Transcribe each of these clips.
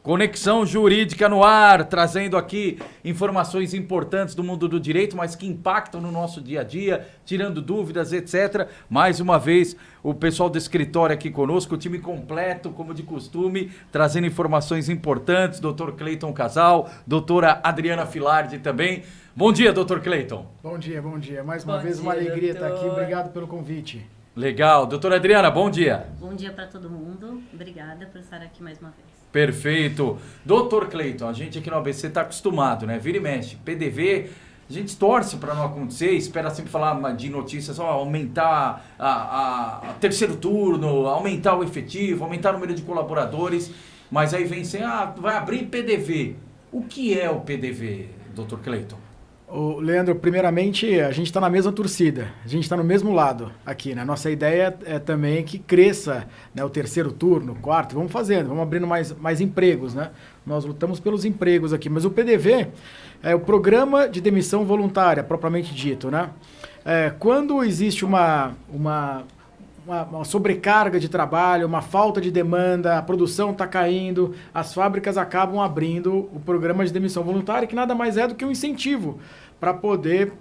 Conexão Jurídica no ar, trazendo aqui informações importantes do mundo do direito, mas que impactam no nosso dia a dia, tirando dúvidas, etc. Mais uma vez, o pessoal do escritório aqui conosco, o time completo, como de costume, trazendo informações importantes, doutor Cleiton Casal, doutora Adriana Filardi também. Bom dia, doutor Cleiton. Bom dia, bom dia. Mais uma vez, uma alegria estar aqui. Obrigado pelo convite. Legal. Doutora Adriana, bom dia. Bom dia para todo mundo. Obrigada por estar aqui mais uma vez. Perfeito. Doutor Cleiton, a gente aqui no ABC está acostumado, né? Vira e mexe. PDV, a gente torce para não acontecer, espera sempre falar de notícias, aumentar a terceiro turno, aumentar o efetivo, aumentar o número de colaboradores, mas aí vem sem, vai abrir PDV. O que é o PDV, doutor Cleiton? Leandro, primeiramente, a gente está na mesma torcida, a gente está no mesmo lado aqui, né? Nossa ideia é também que cresça, né, o terceiro turno, quarto, vamos fazendo, vamos abrindo mais empregos, né? Nós lutamos pelos empregos aqui, mas o PDV é o Programa de Demissão Voluntária, propriamente dito, né? Quando existe uma sobrecarga de trabalho, uma falta de demanda, a produção está caindo, as fábricas acabam abrindo o programa de demissão voluntária, que nada mais é do que um incentivo para poder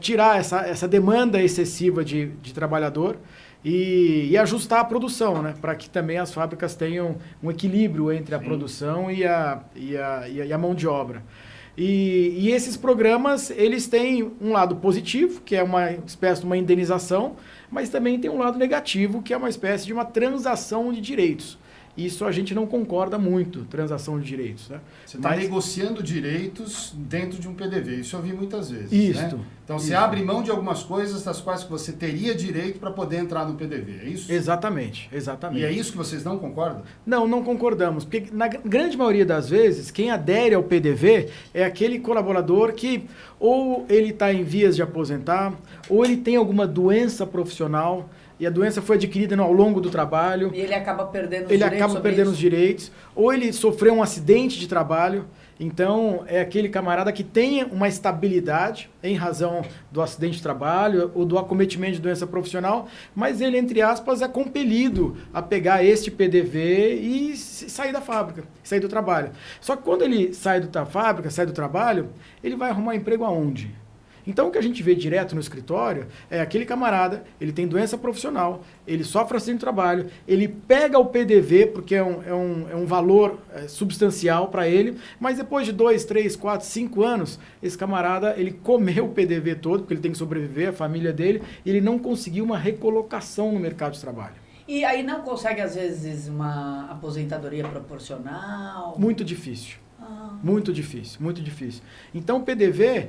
tirar essa demanda excessiva de trabalhador e ajustar a produção, né? Para que também as fábricas tenham um equilíbrio entre a produção e a mão de obra. E esses programas, eles têm um lado positivo, que é uma espécie de uma indenização, mas também tem um lado negativo, que é uma espécie de uma transação de direitos. Isso a gente não concorda muito, transação de direitos, né? Você está negociando direitos dentro de um PDV, isso eu vi muitas vezes. Isso. Né? Então você abre mão de algumas coisas das quais você teria direito para poder entrar no PDV, é isso? Exatamente, exatamente. E é isso que vocês não concordam? Não concordamos, porque na grande maioria das vezes, quem adere ao PDV é aquele colaborador que ou ele está em vias de aposentar, ou ele tem alguma doença profissional, e a doença foi adquirida ao longo do trabalho. E ele acaba perdendo os direitos. Ou ele sofreu um acidente de trabalho. Então, é aquele camarada que tem uma estabilidade em razão do acidente de trabalho ou do acometimento de doença profissional, mas ele, entre aspas, é compelido a pegar este PDV e sair da fábrica, sair do trabalho. Só que quando ele sai da fábrica, sai do trabalho, ele vai arrumar emprego aonde? Então, o que a gente vê direto no escritório é aquele camarada, ele tem doença profissional, ele sofre acidente de trabalho, ele pega o PDV, porque é um valor substancial para ele, mas depois de 2, 3, 4, 5 anos, esse camarada, ele comeu o PDV todo, porque ele tem que sobreviver, a família dele, e ele não conseguiu uma recolocação no mercado de trabalho. E aí não consegue, às vezes, uma aposentadoria proporcional? Muito difícil. Muito difícil, muito difícil. Então, o PDV,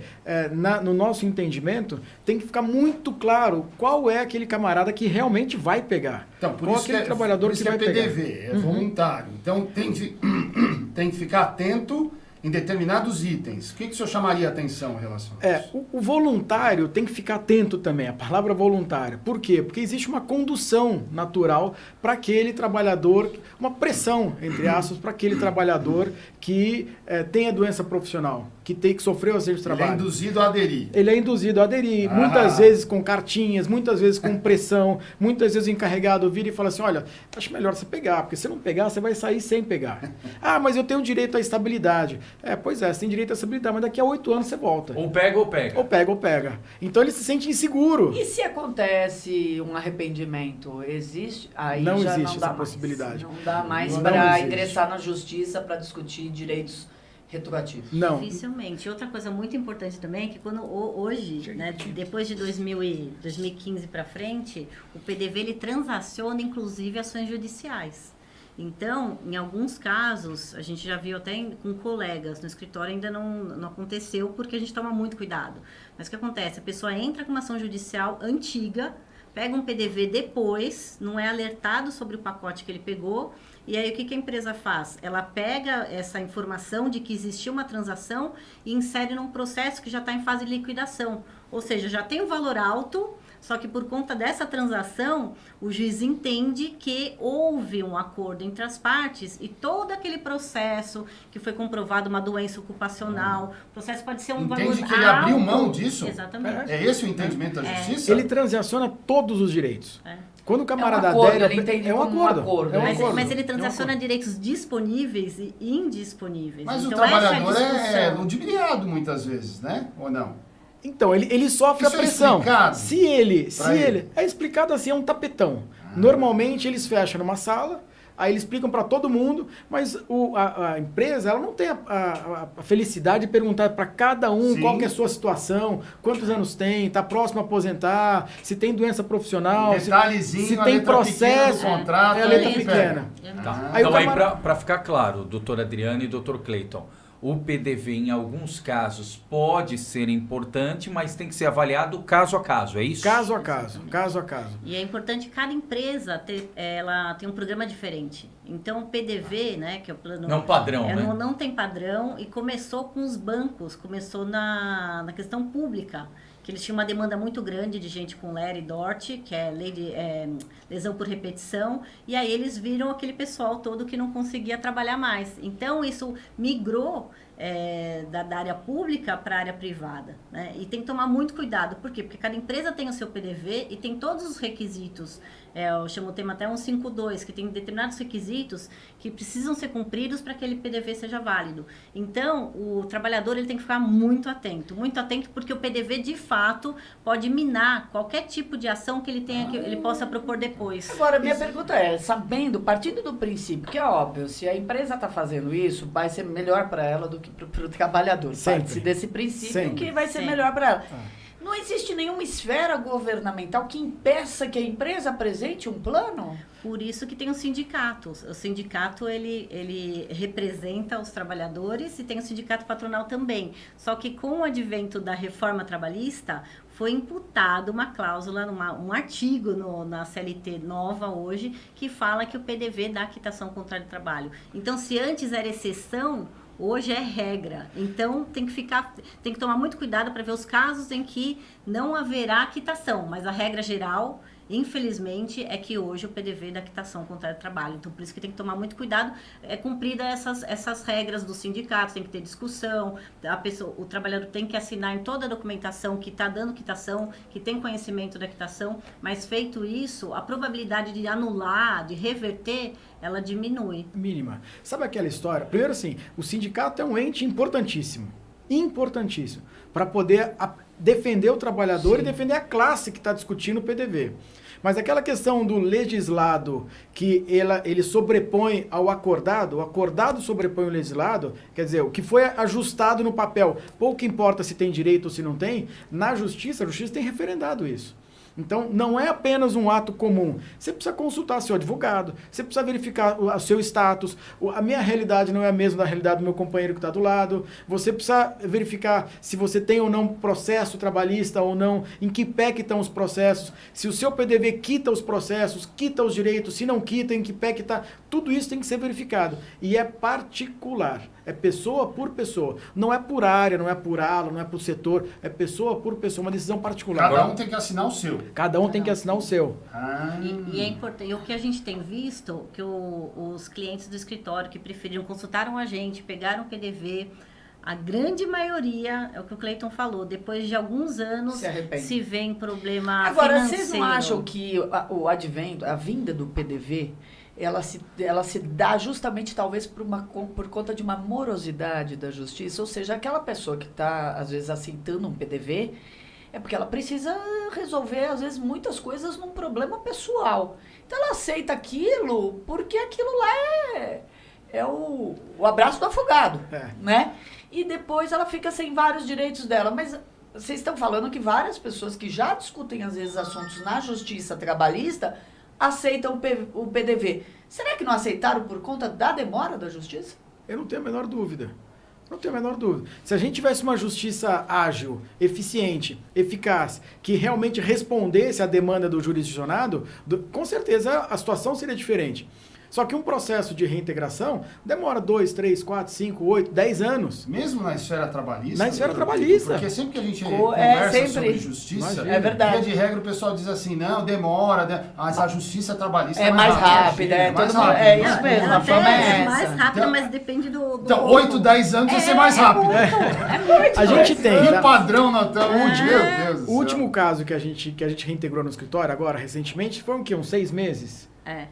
no nosso entendimento, tem que ficar muito claro qual é aquele camarada que realmente vai pegar. Então, por qual isso aquele trabalhador que vai PDV, pegar. é voluntário. Então, tem que ficar atento em determinados itens. O que o senhor chamaria a atenção em relação a isso? O voluntário tem que ficar atento também, a palavra voluntário. Por quê? Porque existe uma condução natural para aquele trabalhador, uma pressão, entre aspas, para aquele trabalhador que tenha doença profissional, que sofreu acidente de trabalho. Ele é induzido a aderir. Ele é induzido a aderir, muitas vezes com cartinhas, muitas vezes com pressão, muitas vezes o encarregado vira e fala assim, olha, acho melhor você pegar, porque se não pegar, você vai sair sem pegar. Mas eu tenho direito à estabilidade. Pois é, você tem direito à estabilidade, mas daqui a 8 anos você volta. Ou pega ou pega. Ou pega ou pega. Então ele se sente inseguro. E se acontece um arrependimento, existe? Aí não já existe não dá essa possibilidade. Não dá mais para ingressar na justiça para discutir direitos retroativos. Não. Dificilmente. Outra coisa muito importante também é que quando hoje, né, depois de 2015 para frente, o PDV ele transaciona inclusive ações judiciais. Então, em alguns casos, a gente já viu até com colegas no escritório, ainda não aconteceu porque a gente toma muito cuidado. Mas o que acontece? A pessoa entra com uma ação judicial antiga, pega um PDV depois, não é alertado sobre o pacote que ele pegou, e aí o que a empresa faz? Ela pega essa informação de que existiu uma transação e insere num processo que já está em fase de liquidação. Ou seja, já tem um valor alto, Só que por conta dessa transação, o juiz entende que houve um acordo entre as partes e todo aquele processo que foi comprovado uma doença ocupacional, o processo pode ser um valor Entende que ele alto. abriu mão disso? Exatamente. É esse o entendimento da justiça? Ele transaciona todos os direitos. Quando o camarada acordo, adere... ele entende é um como um acordo. acordo. É um Mas, acordo. mas ele É um transaciona acordo. direitos disponíveis e indisponíveis. Mas então, o trabalhador essa é a discussão. é ludibriado muitas vezes, né? Ou não? Então, ele sofre Isso a é pressão. explicado Se ele... pra ele? É explicado assim, é um tapetão. Normalmente, eles fecham numa sala, aí eles explicam para todo mundo, mas a empresa ela não tem a felicidade de perguntar para cada um Sim. qual que é a sua situação, quantos anos tem, está próximo a aposentar, se tem doença profissional, Detalhezinho, se a tem letra processo, pequena do contrato, é a letra aí que pequena. Tá. Aí o Então, aí, camara- para ficar claro, doutor Adriano e doutor Cleiton, o PDV, em alguns casos, pode ser importante, mas tem que ser avaliado caso a caso, é isso? Caso a caso, caso a caso. E é importante cada empresa ela tem um programa diferente. Então, o PDV, né, que é o plano... Não padrão, né? Não tem padrão e começou com os bancos, começou na questão pública, que eles tinham uma demanda muito grande de gente com LER e DORT, que é lesão por repetição, e aí eles viram aquele pessoal todo que não conseguia trabalhar mais. Então, isso migrou da área pública para a área privada, né? E tem que tomar muito cuidado. Por quê? Porque cada empresa tem o seu PDV e tem todos os requisitos. Eu chamo o tema até 152, que tem determinados requisitos que precisam ser cumpridos para que aquele PDV seja válido. Então, o trabalhador ele tem que ficar muito atento, porque o PDV, de fato, pode minar qualquer tipo de ação que ele tenha, que ele possa propor depois. Agora, minha pergunta é, partindo do princípio, que é óbvio, se a empresa está fazendo isso, vai ser melhor para ela do que para o trabalhador. Sempre. Parte-se desse princípio Sempre. que vai ser Sempre. melhor para ela. Não existe nenhuma esfera governamental que impeça que a empresa apresente um plano? Por isso que tem os sindicatos. O sindicato, ele representa os trabalhadores e tem o sindicato patronal também. Só que com o advento da reforma trabalhista, foi imputado uma cláusula, um artigo na CLT nova hoje, que fala que o PDV dá quitação contrária de trabalho. Então, se antes era exceção, hoje é regra. Então, tem que tomar muito cuidado para ver os casos em que não haverá quitação. Mas a regra geral, infelizmente, é que hoje o PDV dá quitação contrária de trabalho. Então, por isso que tem que tomar muito cuidado. É cumprida essas regras dos sindicatos, tem que ter discussão. O trabalhador tem que assinar em toda a documentação que está dando quitação, que tem conhecimento da quitação. Mas, feito isso, a probabilidade de anular, de reverter, ela diminui. Mínima. Sabe aquela história? Primeiro assim, o sindicato é um ente importantíssimo. Importantíssimo. Para poder defender o trabalhador e defender a classe que está discutindo o PDV. Mas aquela questão do legislado, que ele sobrepõe ao acordado, o acordado sobrepõe o legislado, quer dizer, o que foi ajustado no papel, pouco importa se tem direito ou se não tem, na justiça, a justiça tem referendado isso. Então, não é apenas um ato comum. Você precisa consultar seu advogado, você precisa verificar o seu status. A minha realidade não é a mesma da realidade do meu companheiro que está do lado. Você precisa verificar se você tem ou não processo trabalhista ou não, em que pé que estão os processos, se o seu PDV quita os processos, quita os direitos, se não quita, em que pé que está. Tudo isso tem que ser verificado. E é particular. É pessoa por pessoa. Não é por área, não é por ala, não é por setor. É pessoa por pessoa, uma decisão particular. Cada um tem que assinar o seu. Cada um tem que assinar o seu. E é importante. E o que a gente tem visto, que os clientes do escritório que preferiram, consultaram a gente, pegaram o PDV, a grande maioria, é o que o Cleiton falou, depois de alguns anos se vê em problema Agora, financeiro. vocês não acham que a vinda do PDV, ela se dá justamente talvez por conta de uma morosidade da justiça? Ou seja, aquela pessoa que está, às vezes, aceitando um PDV, é porque ela precisa resolver, às vezes, muitas coisas num problema pessoal. Então, ela aceita aquilo porque aquilo lá é o abraço do afogado, né? E depois ela fica sem vários direitos dela. Mas vocês estão falando que várias pessoas que já discutem, às vezes, assuntos na justiça trabalhista aceitam o PDV. Será que não aceitaram por conta da demora da justiça? Eu não tenho a menor dúvida. Não tenho a menor dúvida. Se a gente tivesse uma justiça ágil, eficiente, eficaz, que realmente respondesse à demanda do jurisdicionado, com certeza a situação seria diferente. Só que um processo de reintegração demora 2, 3, 4, 5, 8, 10 anos. Mesmo na esfera trabalhista? Na esfera trabalhista. Porque sempre que a gente conversa sempre. sobre justiça, Imagina. É verdade. via de regra o pessoal diz assim, não, demora, mas a justiça trabalhista É mais rápida, é mais todo mundo- rápida. é isso mesmo, Ela a fama até é mais essa. rápido, Então- mas depende do... Então, 8, 10 anos vai ser mais rápido. É muito. A gente tem, Um tá? padrão na tela. Meu Deus do O céu. último caso que a gente reintegrou no escritório agora, recentemente, foi o quê? Uns 6 meses? É.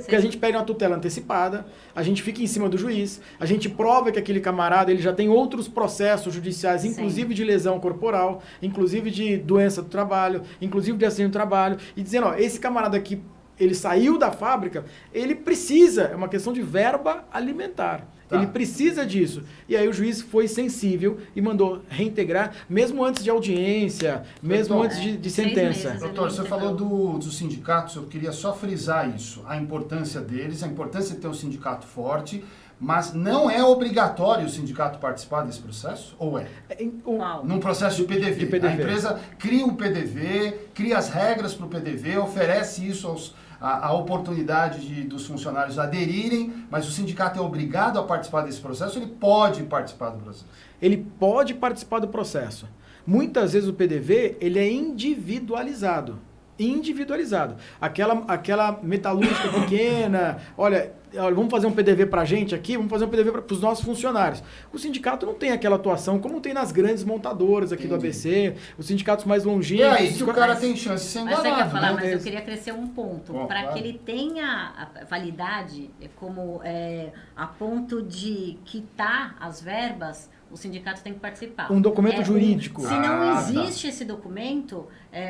Que a gente pede uma tutela antecipada, a gente fica em cima do juiz, a gente prova que aquele camarada ele já tem outros processos judiciais, inclusive de lesão corporal, inclusive de doença do trabalho, inclusive de acidente do trabalho, e dizendo, ó, esse camarada aqui, ele saiu da fábrica, ele precisa, é uma questão de verba alimentar. Tá. Ele precisa disso. E aí o juiz foi sensível e mandou reintegrar, mesmo antes de audiência, mesmo Doutor, antes de 6 sentença. meses. Doutor, você falou dos sindicatos, eu queria só frisar isso, a importância deles, a importância de ter um sindicato forte, mas não é obrigatório o sindicato participar desse processo? Ou é? Qual? Num processo de PDV. De PDV. A empresa cria um PDV, cria as regras para o PDV, oferece isso a oportunidade dos funcionários aderirem, mas o sindicato é obrigado a participar desse processo, ele pode participar do processo? Ele pode participar do processo. Muitas vezes o PDV ele é individualizado. Aquela metalúrgica pequena, olha, vamos fazer um PDV para a gente aqui, vamos fazer um PDV para os nossos funcionários. O sindicato não tem aquela atuação como tem nas grandes montadoras aqui do ABC, os sindicatos mais É longínquos. aí que o cara tem chance de ser Mas enganado. você quer falar, né? mas eu queria crescer um ponto. Bom, Para claro. que ele tenha a validade, como a ponto de quitar as verbas, o sindicato tem que participar. Um documento jurídico. Se não Ah, existe esse documento,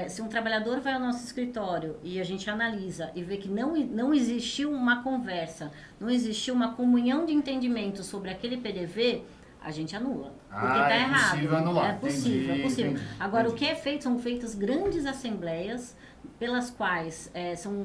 se um trabalhador vai ao nosso escritório e a gente analisa e vê que não existiu uma conversa, não existiu uma comunhão de entendimento sobre aquele PDV, a gente anula. Porque Ah, está é errado. possível anular. É possível, Entendi, é possível. entendi, Agora, entendi. o que é feito, são feitas grandes assembleias pelas quais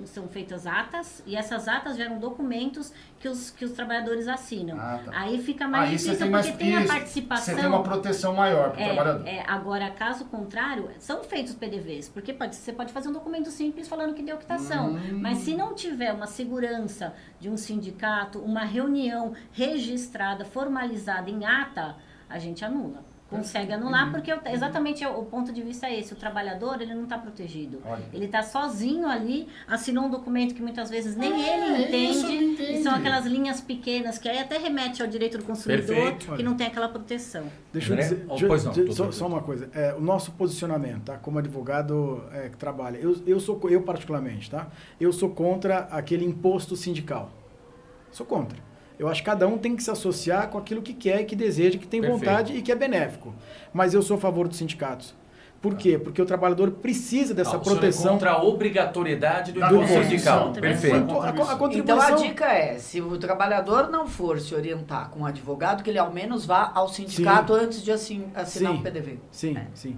são feitas atas, e essas atas geram documentos que os trabalhadores assinam. Ah, tá. Aí fica mais Aí você difícil, tem mais porque tem a isso. participação. Você tem uma proteção maior para o trabalhador. Agora, caso contrário, são feitos PDVs, porque você pode fazer um documento simples falando que deu quitação, mas se não tiver uma segurança de um sindicato, uma reunião registrada, formalizada em ata, a gente anula. Consegue anular, porque exatamente o ponto de vista é esse, o trabalhador ele não está protegido. Olha. Ele está sozinho ali, assinou um documento que muitas vezes nem ele isso, entende, entende. e são aquelas linhas pequenas, que aí até remete ao direito do consumidor, Perfeito. que não tem aquela proteção. Deixa eu André? dizer, Oh, pois não, doutor. só uma coisa. O nosso posicionamento, tá? Como advogado que trabalha, eu particularmente, tá? Eu sou contra aquele imposto sindical. Sou contra. Eu acho que cada um tem que se associar com aquilo que quer e que deseja, que tem Perfeito. vontade e que é benéfico. Mas eu sou a favor dos sindicatos. Por quê? Porque o trabalhador precisa dessa O senhor é proteção. contra a obrigatoriedade do Da imposto Constituição. sindical. Perfeito. Então, a Então contribuição... a dica é, se o trabalhador não for se orientar com um advogado, que ele ao menos vá ao sindicato antes de assinar Sim. um PDV. Sim, sim.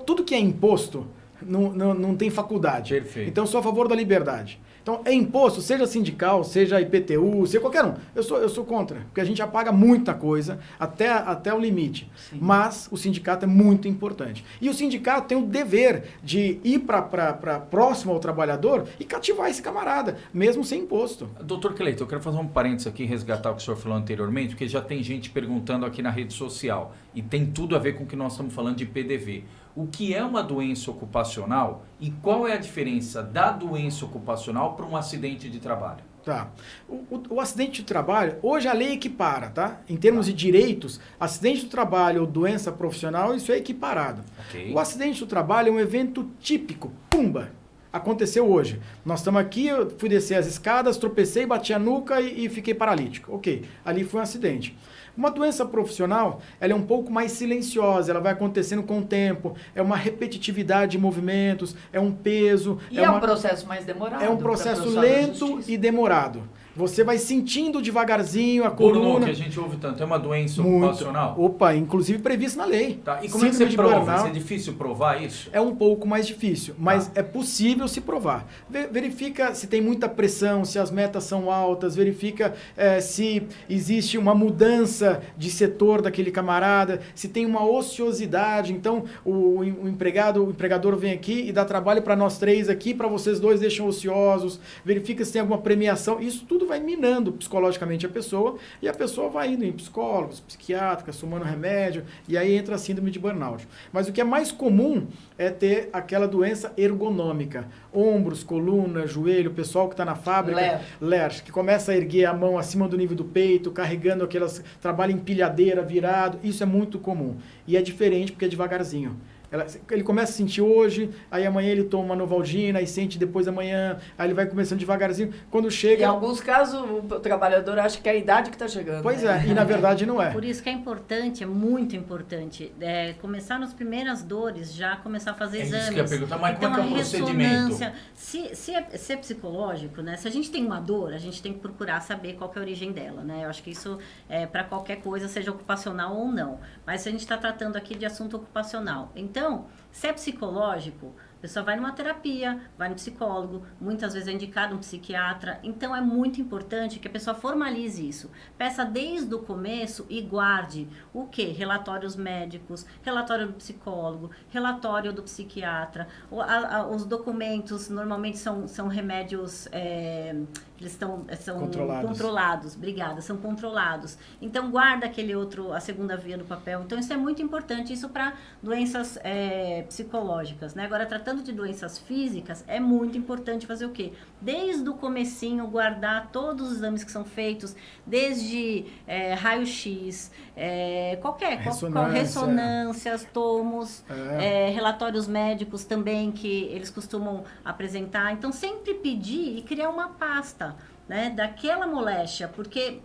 Tudo que é imposto não tem faculdade. Perfeito. Então, eu sou a favor da liberdade. Então, é imposto, seja sindical, seja IPTU, seja qualquer um. Eu sou contra, porque a gente já paga muita coisa, até o limite. Sim. Mas o sindicato é muito importante. E o sindicato tem o dever de ir para próximo ao trabalhador e cativar esse camarada, mesmo sem imposto. Doutor Cleiton, eu quero fazer um parênteses aqui, resgatar o que o senhor falou anteriormente, porque já tem gente perguntando aqui na rede social, e tem tudo a ver com o que nós estamos falando de PDV. O que é uma doença ocupacional e qual é a diferença da doença ocupacional para um acidente de trabalho? Tá. O acidente de trabalho, hoje a lei equipara, tá? Em termos de direitos, acidente do trabalho ou doença profissional, isso é equiparado. Ok. O acidente do trabalho é um evento típico, pumba, aconteceu hoje. Nós estamos aqui, eu fui descer as escadas, tropecei, bati a nuca e fiquei paralítico. Ok, ali foi um acidente. Uma doença profissional, ela é um pouco mais silenciosa, ela vai acontecendo com o tempo, é uma repetitividade de movimentos, é um peso. E é um processo mais demorado. É um pra processo processar na lento justiça. e demorado. Você vai sentindo devagarzinho a Burnout, coluna. que a gente ouve tanto, é uma doença Muito. ocupacional? Opa, inclusive previsto na lei. Tá. E como é que você Síndrome de prova? burnout É difícil provar isso? é um pouco mais difícil, mas é possível se provar. Verifica se tem muita pressão, se as metas são altas, verifica se existe uma mudança de setor daquele camarada, se tem uma ociosidade. Então, o empregador vem aqui e dá trabalho para nós três aqui, para vocês dois deixam ociosos. Verifica se tem alguma premiação. Isso tudo tudo vai minando psicologicamente a pessoa, e a pessoa vai indo em psicólogos, psiquiatras, tomando remédio, e aí entra a síndrome de burnout. Mas o que é mais comum é ter aquela doença ergonômica, ombros, coluna, joelho, o pessoal que está na fábrica, LER, que começa a erguer a mão acima do nível do peito, carregando aquelas, trabalha em empilhadeira, virado, isso é muito comum. E é diferente porque é devagarzinho. Ele começa a sentir hoje, aí amanhã ele toma uma Novalgina, aí sente depois da manhã, aí ele vai começando devagarzinho. Quando chega... Em alguns casos, o trabalhador acha que é a idade que está chegando. Pois é, e na verdade não é. Por isso que é importante, é muito importante, começar nas primeiras dores, já começar a fazer exames. Isso que eu ia perguntar, mas então, como é que é o procedimento? Se é psicológico, né? Se a gente tem uma dor, a gente tem que procurar saber qual que é a origem dela, né? Eu acho que isso é para qualquer coisa, seja ocupacional ou não. Mas se a gente está tratando aqui de assunto ocupacional, então, se é psicológico, a pessoa vai numa terapia, vai no psicólogo, muitas vezes é indicado um psiquiatra. Então, é muito importante que a pessoa formalize isso. Peça desde o começo e guarde o quê? Relatórios médicos, relatório do psicólogo, relatório do psiquiatra. Os documentos, normalmente, são remédios... eles são controlados. Obrigada, são controlados. Então, guarda a segunda via do papel. Então, isso é muito importante, isso para doenças psicológicas, né? Agora, tratando de doenças físicas, é muito importante fazer o quê? Desde o comecinho, guardar todos os exames que são feitos, desde raio-x, ressonâncias, tomos, relatórios médicos também que eles costumam apresentar. Então, sempre pedir e criar uma pasta, né, daquela moléstia, porque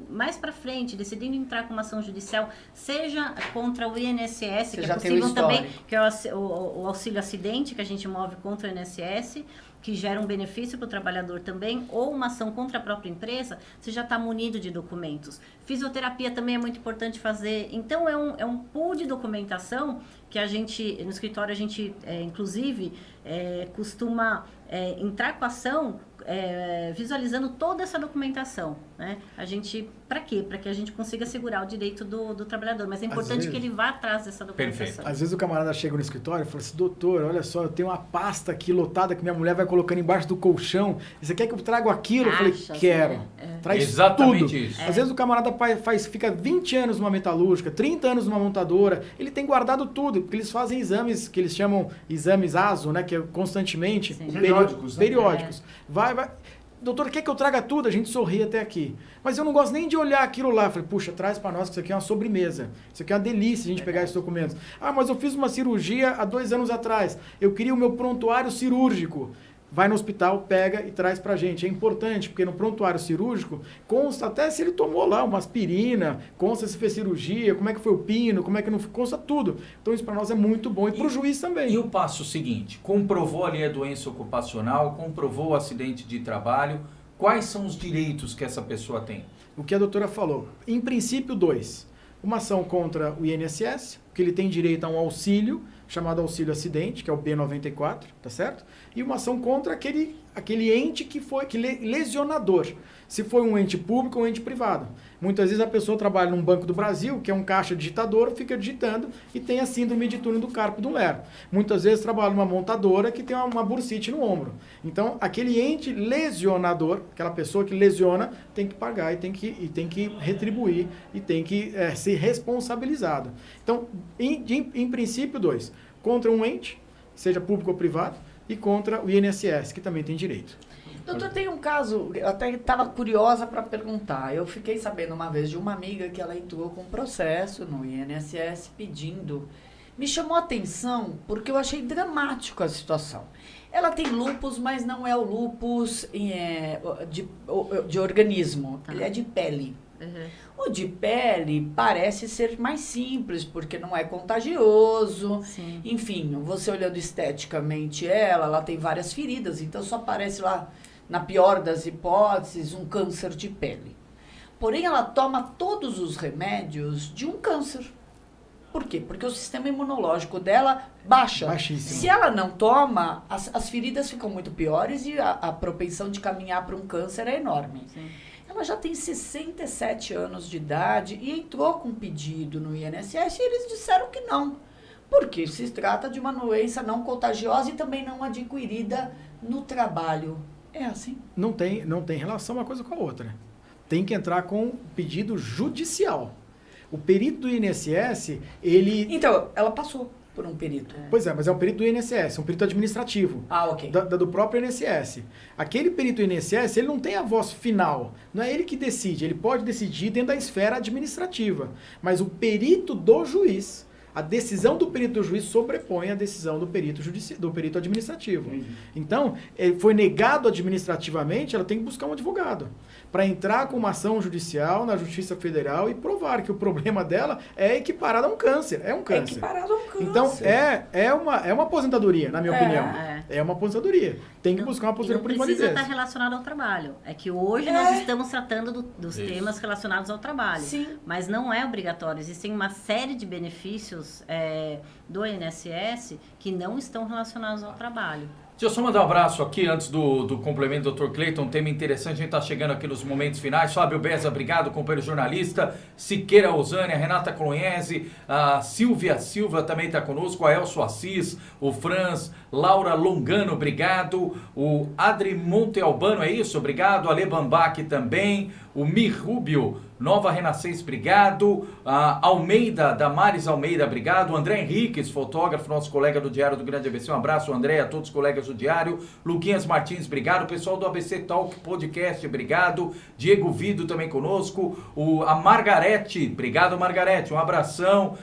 mais para frente, decidindo entrar com uma ação judicial, seja contra o INSS, Você que já é possível tem o também, que é o auxílio acidente, que a gente move contra o INSS, que gera um benefício para o trabalhador também, ou uma ação contra a própria empresa, você já está munido de documentos. Fisioterapia também é muito importante fazer. Então, é um pool de documentação que a gente, no escritório, a gente, inclusive, costuma entrar com a ação visualizando toda essa documentação, né? A gente, para quê? Para que a gente consiga assegurar o direito do trabalhador, mas é importante que ele vá atrás dessa documentação. Perfeito. Às vezes o camarada chega no escritório e fala assim, doutor, olha só, eu tenho uma pasta aqui lotada que minha mulher vai colocando embaixo do colchão, você quer que eu traga aquilo? Eu falei, quero. Traz exatamente tudo. isso. Às vezes o camarada fica 20 anos numa metalúrgica, 30 anos numa montadora, ele tem guardado tudo, porque eles fazem exames que eles chamam exames ASO, né, que é constantemente, periódicos. Vai. Doutor, quer que eu traga tudo? A gente sorri até aqui. Mas eu não gosto nem de olhar aquilo lá. Eu falei, puxa, traz para nós que isso aqui é uma sobremesa. Isso aqui é uma delícia a gente pegar esses documentos. Ah, mas eu fiz uma cirurgia há 2 anos atrás. Eu queria o meu prontuário cirúrgico. Vai no hospital, pega e traz pra gente. É importante, porque no prontuário cirúrgico consta até se ele tomou lá uma aspirina, consta se fez cirurgia, como é que foi o pino, como é que não consta tudo. Então isso para nós é muito bom e pro juiz também. E o passo seguinte, comprovou ali a doença ocupacional, comprovou o acidente de trabalho, quais são os direitos que essa pessoa tem? O que a doutora falou, em princípio 2, uma ação contra o INSS, que ele tem direito a um auxílio, chamado auxílio acidente, que é o B94, tá certo? E uma ação contra aquele ente que lesionador, se foi um ente público ou um ente privado. Muitas vezes a pessoa trabalha num Banco do Brasil, que é um caixa digitador, fica digitando e tem a síndrome de túnel do carpo do Ler. Muitas vezes trabalha numa montadora que tem uma bursite no ombro. Então, aquele ente lesionador, aquela pessoa que lesiona, tem que pagar e tem que retribuir e tem que ser responsabilizado. Então, em princípio, 2, contra um ente, seja público ou privado, e contra o INSS, que também tem direito. Doutor, tem um caso, eu até estava curiosa para perguntar. Eu fiquei sabendo uma vez de uma amiga que ela entrou com um processo no INSS pedindo. Me chamou a atenção porque eu achei dramático a situação. Ela tem lúpus, mas não é o lúpus de organismo, ele é de pele. Uhum. O de pele parece ser mais simples, porque não é contagioso. Sim. Enfim, você olhando esteticamente ela tem várias feridas, então só aparece lá, na pior das hipóteses, um câncer de pele. Porém, ela toma todos os remédios de um câncer. Por quê? Porque o sistema imunológico dela baixa. Baixíssimo. Se ela não toma, as feridas ficam muito piores e a propensão de caminhar para um câncer é enorme. Sim. Ela já tem 67 anos de idade e entrou com um pedido no INSS e eles disseram que não. Porque se trata de uma doença não contagiosa e também não adquirida no trabalho. É assim? Não tem relação uma coisa com a outra. Tem que entrar com pedido judicial. O perito do INSS, ele... Então, ela passou por um perito. Pois é, mas é um perito do INSS, um perito administrativo. Ah, ok. Do próprio INSS. Aquele perito do INSS, ele não tem a voz final. Não é ele que decide. Ele pode decidir dentro da esfera administrativa. Mas o perito do juiz, a decisão do perito do juiz sobrepõe a decisão do perito administrativo. Então, ele foi negado administrativamente, ela tem que buscar um advogado para entrar com uma ação judicial na Justiça Federal e provar que o problema dela é equiparado a um câncer. É um câncer. Equiparado a um câncer. Então, é uma aposentadoria, na minha opinião. É uma aposentadoria. Tem que buscar uma aposentadoria por Não precisa invalidez. estar relacionado ao trabalho. É que hoje nós estamos tratando dos temas relacionados ao trabalho. Sim. Mas não é obrigatório. Existem uma série de benefícios do INSS que não estão relacionados ao trabalho. Deixa eu só mandar um abraço aqui antes do complemento do Dr. Cleiton, um tema interessante, a gente está chegando aqui nos momentos finais. Fábio Beza, obrigado, companheiro jornalista. Siqueira Osânia, Renata Colonhese, a Silvia Silva também está conosco, a Elcio Assis, o Franz, Laura Longano, obrigado. O Adri Monte Albano, é isso? Obrigado. Ale Bambach também. O Mi Rubio, Nova Renascença, obrigado. Almeida, Damares Almeida, obrigado. André Henriques, fotógrafo, nosso colega do Diário do Grande ABC. Um abraço, André, a todos os colegas do Diário. Luquinhas Martins, obrigado. O pessoal do ABC Talk Podcast, obrigado. Diego Vido também conosco. A Margarete, obrigado, Margarete. Um abração.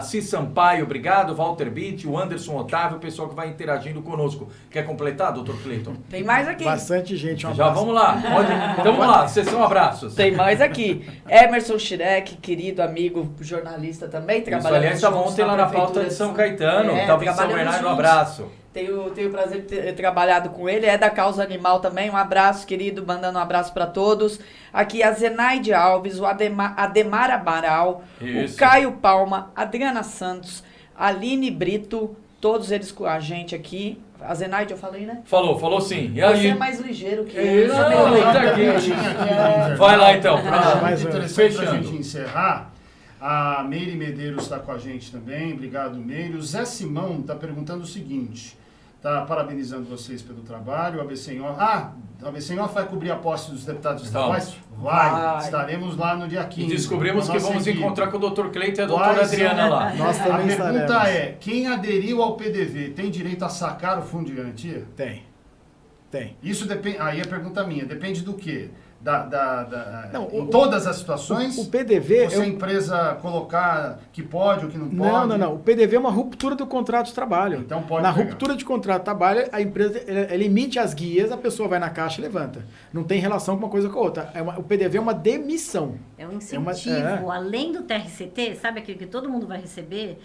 Cis Sampaio, obrigado. Walter Bitt, o Anderson Otávio, o pessoal que vai interagindo conosco. Quer completar, Dr. Cleiton? Tem mais aqui. Bastante gente, um Já abraço. vamos lá. Então vamos lá, sessão abraços. Tem mais aqui. Emerson Schreck, querido amigo, jornalista também, Isso, trabalhando aliás, estava juntos ontem lá na pauta Prefeitura de São Caetano. Estava em São trabalhamos Bernardo, um juntos. abraço. Tenho o prazer de ter trabalhado com ele, é da causa animal também. Um abraço, querido, mandando um abraço para todos. Aqui a Zenaide Alves, o Ademar Amaral, Isso. o Caio Palma, Adriana Santos, Aline Brito, todos eles com a gente aqui. A Zenaide eu falei, né? Falou sim. E Você aí? é mais ligeiro que Isso, eu. não, tá aqui. Vai lá então. mais Muito um. interessante para a Fechando. gente encerrar. A Meire Medeiros está com a gente também. Obrigado, Meire. O Zé Simão está perguntando o seguinte. Está parabenizando vocês pelo trabalho. O ABC em Off. O ABC em Off vai cobrir a posse dos deputados estaduais? Vai. Estaremos lá no dia 15. E descobrimos com a que nossa vamos equipe. encontrar com o Dr. Cleiton e a Quais doutora são- Adriana lá. Nós A também pergunta estaremos. é, quem aderiu ao PDV tem direito a sacar o fundo de garantia? Tem. Isso depende. Aí a pergunta minha, depende do quê? Não, em todas as situações? O PDV... Ou se a empresa colocar que pode ou que não pode? Não. O PDV é uma ruptura do contrato de trabalho. Então pode Na pegar. ruptura de contrato de trabalho, a empresa ela emite as guias, a pessoa vai na caixa e levanta. Não tem relação com uma coisa com a outra. O PDV é uma demissão. É um incentivo, É além do TRCT, sabe aquilo que todo mundo vai receber?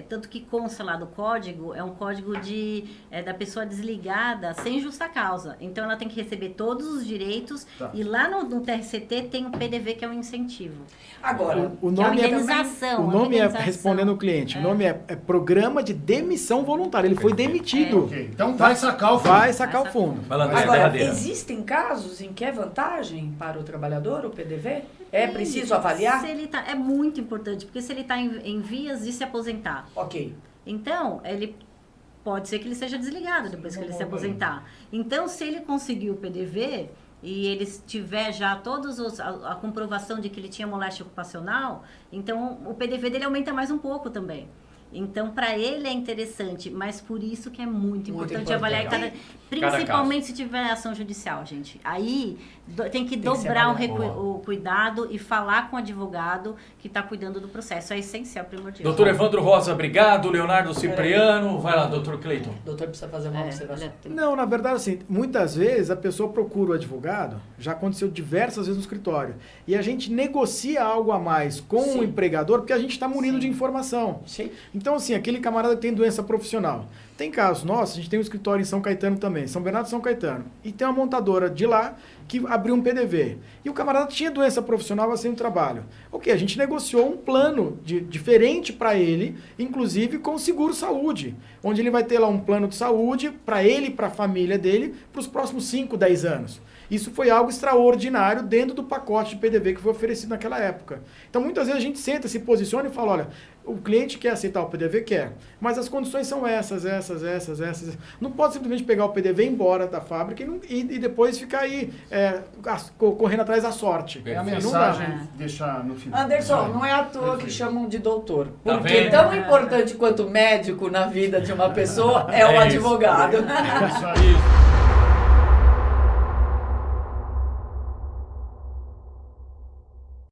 Tanto que consta lá do código, é um código da pessoa desligada sem justa causa. Então ela tem que receber todos os direitos e lá no TRCT tem o PDV, que é um incentivo. Agora, O Que é uma nome indenização. o uma nome indenização. respondendo o cliente, o nome é Programa de Demissão Voluntária. Ele foi demitido. Ok, então vai sacar o fundo. Vai sacar o fundo. Malandro, é agora, derradeira. existem casos em que é vantagem para o trabalhador, o PDV? É preciso avaliar? Se ele é muito importante, porque se ele está em vias de se aposentar, Ok. então ele pode ser que ele seja desligado depois que ele se aposentar. Então, se ele conseguir o PDV e ele tiver já a comprovação de que ele tinha moléstia ocupacional, então o PDV dele aumenta mais um pouco também. Então, para ele é interessante, mas por isso que é muito importante avaliar Cada principalmente se tiver ação judicial, gente. Aí tem que dobrar o cuidado e falar com o advogado que está cuidando do processo. É essencial, primordial. Doutor Evandro Rosa, obrigado. Leonardo Cipriano. Vai lá, doutor Cleiton. O doutor precisa fazer uma observação. Não, na verdade, assim, muitas vezes a pessoa procura o advogado, já aconteceu diversas vezes no escritório, e a gente negocia algo a mais com o empregador porque a gente está munido de informação. Sim. Então, assim, aquele camarada que tem doença profissional. Tem casos nossos, a gente tem um escritório em São Caetano também, São Bernardo e São Caetano. E tem uma montadora de lá que abriu um PDV. E o camarada tinha doença profissional assim no trabalho. Ok, a gente negociou um plano diferente para ele, inclusive com o seguro-saúde, onde ele vai ter lá um plano de saúde para ele e para a família dele para os próximos 5, 10 anos. Isso foi algo extraordinário dentro do pacote de PDV que foi oferecido naquela época. Então, muitas vezes a gente senta, se posiciona e fala, olha, o cliente quer aceitar o PDV? Quer. Mas as condições são essas. Não pode simplesmente pegar o PDV e ir embora da fábrica e depois ficar aí correndo atrás da sorte. É a Não dá. mensagem deixar no final. Anderson, não é à toa que Perfeito. chamam de doutor. Tá Porque vendo? tão importante quanto médico na vida de uma pessoa é o É isso. advogado. É isso aí.